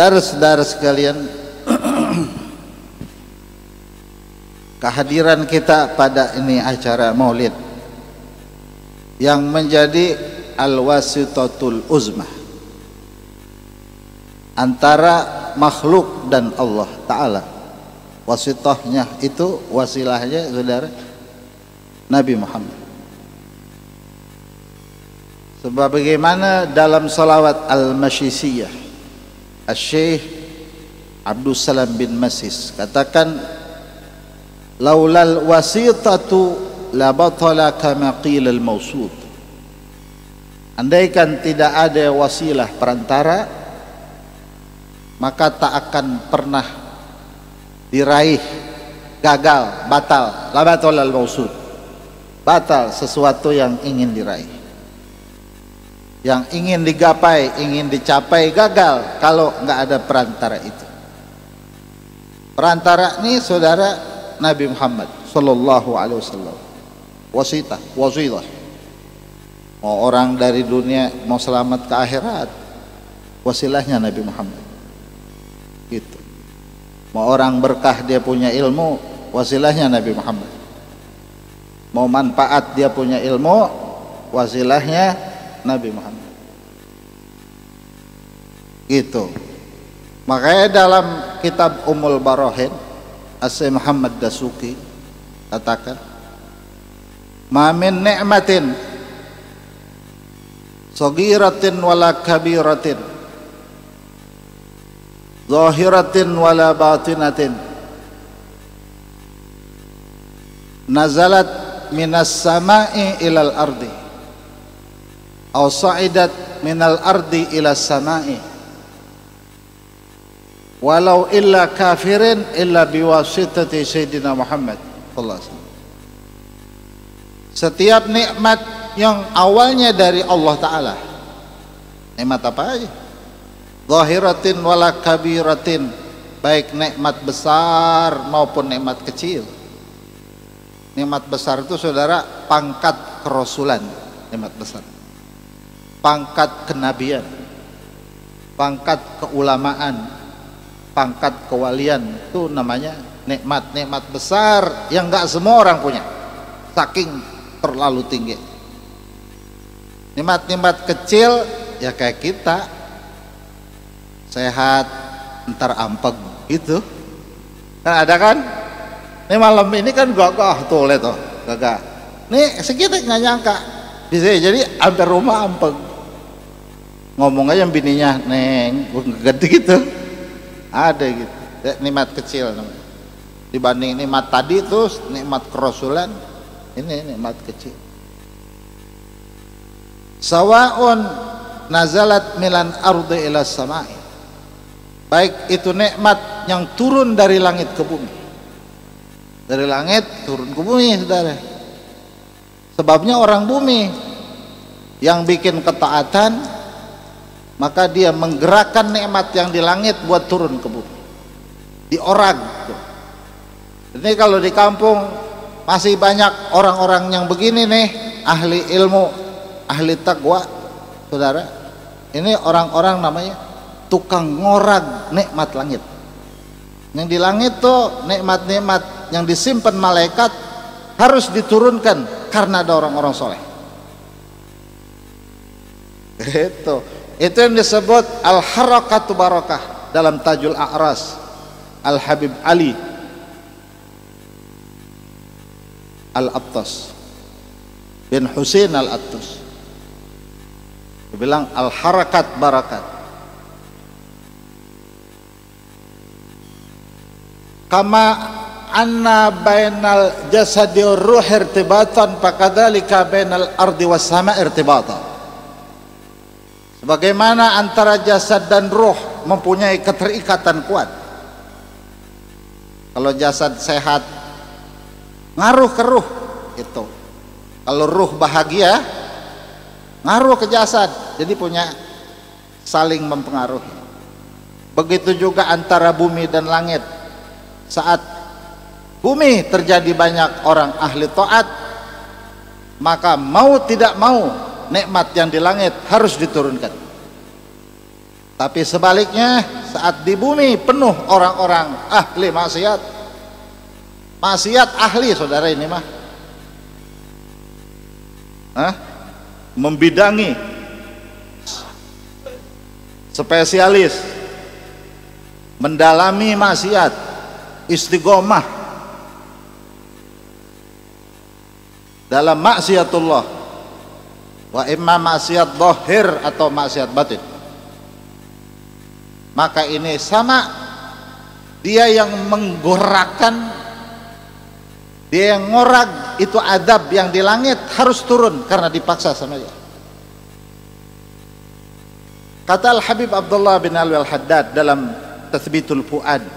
Saudara-saudara sekalian, kehadiran kita pada ini acara Maulid yang menjadi al-wasitatul uzmah antara makhluk dan Allah Ta'ala. Wasitahnya itu, wasilahnya saudara, Nabi Muhammad. Sebagaimana dalam salawat al-Mashisiyah Syekh Abdul Salam bin Masis katakan, laulal wasitatu la batala kama qila al-mawsud. Andaikan tidak ada wasilah perantara, maka tak akan pernah diraih, gagal, batal. La batala al-mawsud, batal sesuatu yang ingin diraih, yang ingin digapai, ingin dicapai, gagal kalau nggak ada perantara itu. Perantara ini saudara Nabi Muhammad sallallahu alaihi wasallam, wasitah, wasilah. Mau orang dari dunia mau selamat ke akhirat, wasilahnya Nabi Muhammad. Gitu. Mau orang berkah dia punya ilmu, wasilahnya Nabi Muhammad. Mau manfaat dia punya ilmu, wasilahnya Nabi Muhammad. Gitu. Makanya dalam kitab Ummul Barahin Syekh Muhammad Dasuki katakan, ma min ni'matin saghiratin wala kabiratin zahiratin wala batinatin nazalat minas sama'i ilal ardi aw sa'idat minal ardi ila sama'i walau illa kafirin illa biwasitati Sayyidina Muhammad sallallahu alaihi wasallam. Setiap nikmat yang awalnya dari Allah Ta'ala, nikmat apa aja, zahiratin wala kabiratin, baik nikmat besar maupun nikmat kecil. Nikmat besar itu saudara pangkat kerasulan, nikmat besar, pangkat kenabian, pangkat keulamaan, pangkat kewalian, itu namanya nikmat-nikmat besar yang nggak semua orang punya, saking terlalu tinggi. Nikmat-nikmat kecil ya kayak kita sehat ntar ampeg gitu kan, ada kan? Ini malam ini kan gagah tuh, lihat tuh gagah nih, segitu nggak nyangka bisa jadi hampir rumah ampeg. Ngomong aja bininya, neng gede gitu, ada gitu ya, nikmat kecil namanya. Dibanding nikmat tadi tuh nikmat kerasulan, ini nikmat kecil. Sawaun nazalat milan ardi ila samai, baik itu nikmat yang turun dari langit ke bumi, dari langit turun ke bumi saudara. Sebabnya orang bumi yang bikin ketaatan, maka dia menggerakkan nikmat yang di langit buat turun ke bumi, diorang. Ini kalau di kampung masih banyak orang-orang yang begini nih, ahli ilmu, ahli takwa saudara. Ini orang-orang namanya tukang ngorag nikmat langit. Yang di langit tuh nikmat-nikmat yang disimpan malaikat harus diturunkan karena ada orang-orang soleh. Itu yang disebut al-harakatu barakah dalam Tajul A'ras Al-Habib Ali Al-Attas bin Husain Al-Attas. Dia bilang al-harakat barakat. Kama anna bainal jasadi ruh irtibatan fakadzalika bainal ardi was sama irtibatan. Sebagaimana antara jasad dan ruh mempunyai keterikatan kuat. Kalau jasad sehat ngaruh ke ruh itu. Kalau ruh bahagia ngaruh ke jasad, jadi punya saling mempengaruhi. Begitu juga antara bumi dan langit. Saat bumi terjadi banyak orang ahli taat, maka mau tidak mau nikmat yang di langit harus diturunkan. Tapi sebaliknya saat di bumi penuh orang-orang ahli maksiat. Maksiat ahli saudara ini mah. Membidangi, spesialis, mendalami maksiat, istiqomah dalam maksiatullah, wa imma maksiat zahir atau maksiat batin. Maka ini sama, dia yang menggorakan, dia yang ngorag, itu adab yang di langit harus turun karena dipaksa sama dia. Kata Al-Habib Abdullah bin Alwi Al-Haddad dalam Tathbitul Fuad,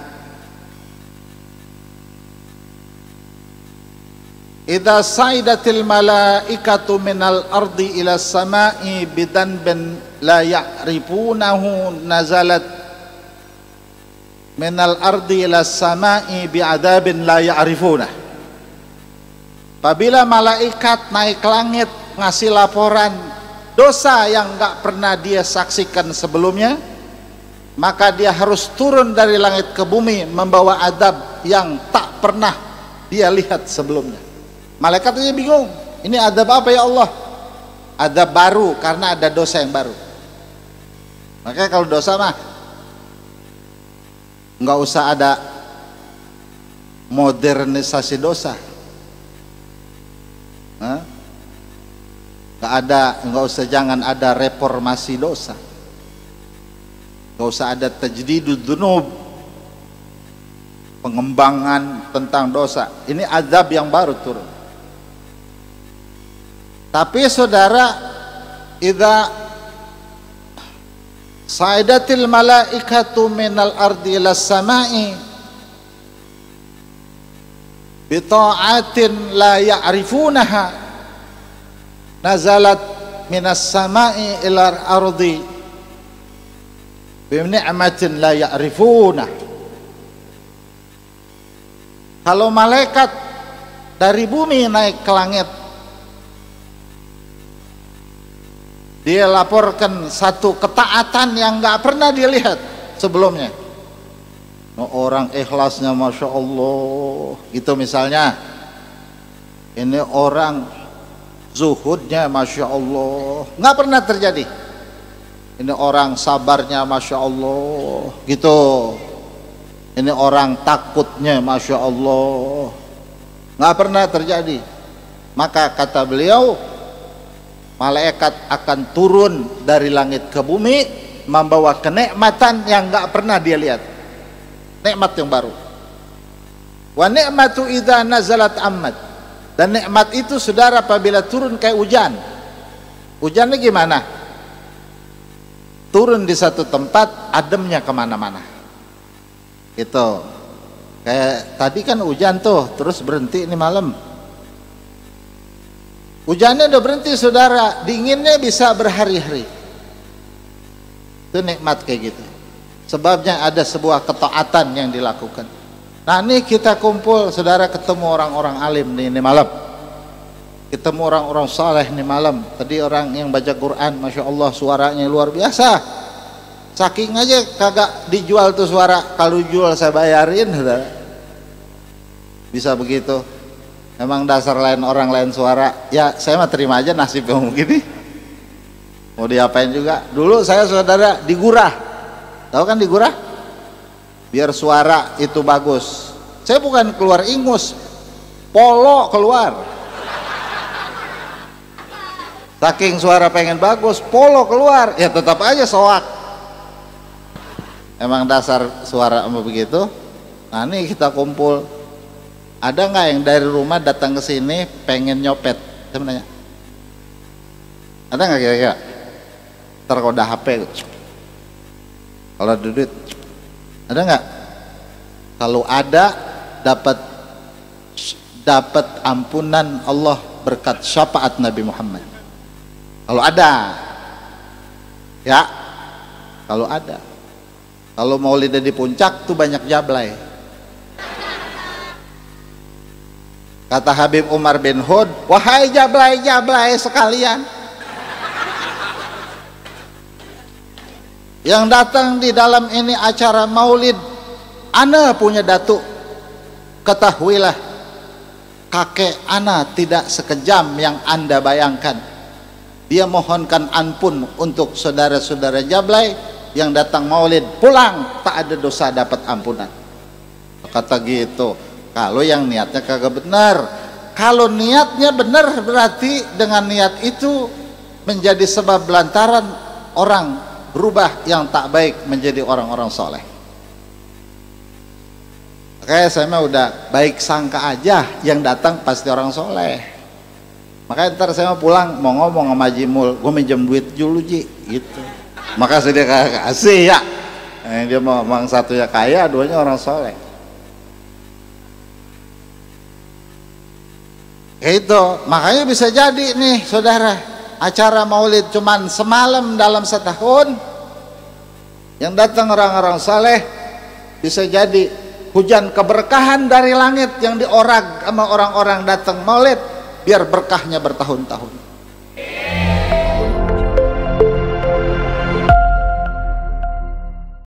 idza sa'idatil malaikatu minal ardi ila samai bidanbin la ya'rifunahu nazalat minal ardi ila samai bi'adabin la ya'rifunah. Apabila malaikat naik ke langit ngasih laporan dosa yang enggak pernah dia saksikan sebelumnya, maka dia harus turun dari langit ke bumi membawa adab yang tak pernah dia lihat sebelumnya. Malaikat aja bingung, ini adab apa ya Allah? Adab baru karena ada dosa yang baru. Makanya kalau dosa mah nggak usah ada modernisasi dosa, nggak usah, jangan ada reformasi dosa, nggak usah ada tajdidud dzunub, pengembangan tentang dosa. Ini azab yang baru turun. Tapi saudara, idza sa'idatil malaikatu minal ardi ila samai bi ta'atin la ya'rifunaha nazalat minas samai ila ardi bi ni'matin la ya'rifunah. Kalau malaikat dari bumi naik ke langit, dia laporkan satu ketaatan yang nggak pernah dia lihat sebelumnya. Orang ikhlasnya Masya Allah gitu misalnya, ini orang zuhudnya Masya Allah, nggak pernah terjadi. Ini orang sabarnya Masya Allah gitu, ini orang takutnya Masya Allah, nggak pernah terjadi. Maka kata beliau, malaikat akan turun dari langit ke bumi membawa kenikmatan yang nggak pernah dia lihat, nikmat yang baru. Wa ni'matu idza nazalat ammat, dan nikmat itu saudara apabila turun kayak hujan. Hujannya gimana? Turun di satu tempat, ademnya kemana-mana. Itu kayak tadi kan hujan tuh, terus berhenti ini malam. Hujannya udah berhenti saudara, dinginnya bisa berhari-hari. Itu nikmat kayak gitu. Sebabnya ada sebuah ketaatan yang dilakukan. Nah ini kita kumpul saudara, ketemu orang-orang alim nih ini malam, ketemu orang-orang saleh nih malam. Tadi orang yang baca Quran, Masya Allah suaranya luar biasa, saking aja kagak dijual tuh suara, kalau jual saya bayarin saudara. Bisa begitu. Emang dasar lain orang lain suara, ya saya mah terima aja nasib yang begini, mau diapain juga. Dulu saya saudara digurah, tahu kan digurah, biar suara itu bagus. Saya bukan keluar ingus, polo keluar, saking suara pengen bagus, polo keluar, ya tetap aja soak. Emang dasar suara begitu. Nah ini kita kumpul, ada nggak yang dari rumah datang ke sini pengen nyopet? Saya menanya, ada nggak kira-kira? Ntar kalau udah HP, kalau ada duit, ada nggak? Kalau ada, dapat ampunan Allah berkat syafaat Nabi Muhammad. Kalau ada, ya, kalau ada. Kalau mau lidah di puncak tuh banyak jablay. Kata Habib Umar bin Hud, wahai jablay-jablay sekalian, yang datang di dalam ini acara maulid, ana punya datuk, ketahuilah kakek ana tidak sekejam yang anda bayangkan. Dia mohonkan ampun untuk saudara-saudara Jablay yang datang maulid, pulang tak ada dosa, dapat ampunan. Kata gitu. Kalau yang niatnya kagak benar. Kalau niatnya benar, berarti dengan niat itu menjadi sebab lantaran orang berubah yang tak baik menjadi orang-orang soleh. Makanya saya mah udah baik sangka aja, yang datang pasti orang soleh. Makanya ntar saya mau pulang mau ngomong sama Haji Mul, gue minjem duit dulu Ji, gitu. Makasih dia kasih ya. Dia mau mang satunya kaya, duanya orang soleh. Itu makanya bisa jadi nih saudara, acara maulid cuman semalam dalam setahun, yang datang orang-orang saleh, bisa jadi hujan keberkahan dari langit yang diorag sama orang-orang datang maulid, biar berkahnya bertahun-tahun.